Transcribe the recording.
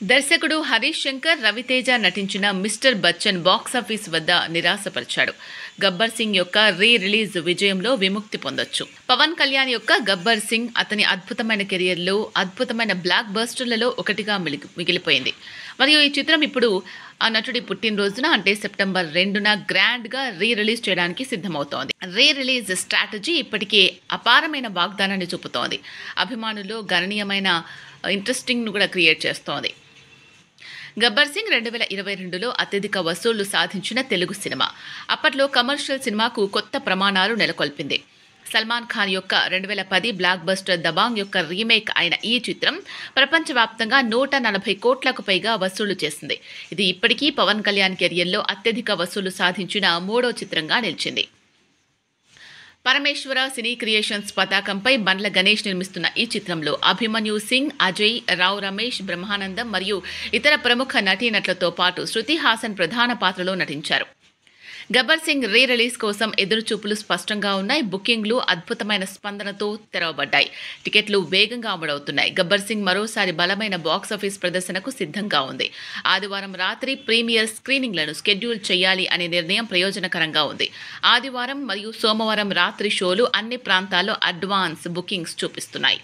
దర్శకుడు హరీష్ శంకర్, రవితేజ నటించిన mister Bachchan box office వద్ద నిరాశపరిచాడు. గబ్బర్ సింగ్ యొక్క రిలీజ్ విజయంలో విముక్తి పొందొచ్చు. పవన్ కళ్యాణ్ యొక్క గబ్బర్ సింగ్ అతని అద్భుతమైన కెరియర్లో అద్భుతమైన బ్లాక్ బస్టర్లలో ఒకటిగా మిగిలిపోయింది. మరియు ఈ చిత్రం ఇప్పుడు ఆ నటుడి పుట్టినరోజున అంటే సెప్టెంబర్ 2న గ్రాండ్గా రిలీజ్ చేయడానికి సిద్ధమవుతోంది. రిలీజ్ స్ట్రాటజీ ఇప్పటికే అపారమైన వాగ్దానాన్ని చూపుతోంది. అభిమానుల్లో గణనీయమైన ఇంట్రెస్టింగ్ను కూడా క్రియేట్ చేస్తోంది. గబ్బర్ సింగ్ 2022లో అత్యధిక వసూళ్లు సాధించిన తెలుగు సినిమా. అప్పట్లో కమర్షియల్ సినిమాకు కొత్త ప్రమాణాలు నెలకొల్పింది. సల్మాన్ ఖాన్ యొక్క 2010 బ్లాక్ బస్టర్ దబాంగ్ యొక్క రీమేక్ అయిన ఈ చిత్రం ప్రపంచవ్యాప్తంగా 140 కోట్లకు పైగా వసూలు చేసింది. ఇది ఇప్పటికీ పవన్ కళ్యాణ్ కెరియర్లో అత్యధిక వసూలు సాధించిన 3వ చిత్రంగా నిలిచింది. పరమేశ్వర సినీ క్రియేషన్స్ పతాకంపై బండ్ల గణేష్ నిర్మిస్తున్న ఈ చిత్రంలో అభిమన్యు సింగ్, అజయ్, రావు రమేష్, బ్రహ్మానందం మరియు ఇతర ప్రముఖ నటీనటులతో పాటు శృతి హాసన్ ప్రధాన పాత్రలో నటించారు. గబ్బర్ సింగ్ రిలీజ్ కోసం ఎదురుచూపులు స్పష్టంగా ఉన్నాయి. బుకింగ్లు అద్భుతమైన స్పందనతో తెరవబడ్డాయి. టికెట్లు వేగంగా అమ్ముడవుతున్నాయి. గబ్బర్ సింగ్ మరోసారి బలమైన బాక్సాఫీస్ ప్రదర్శనకు సిద్ధంగా ఉంది. ఆదివారం రాత్రి ప్రీమియర్ స్క్రీనింగ్లను షెడ్యూల్ చేయాలి అనే నిర్ణయం ప్రయోజనకరంగా ఉంది. ఆదివారం మరియు సోమవారం రాత్రి షోలు అన్ని ప్రాంతాల్లో అడ్వాన్స్ బుకింగ్స్ చూపిస్తున్నాయి.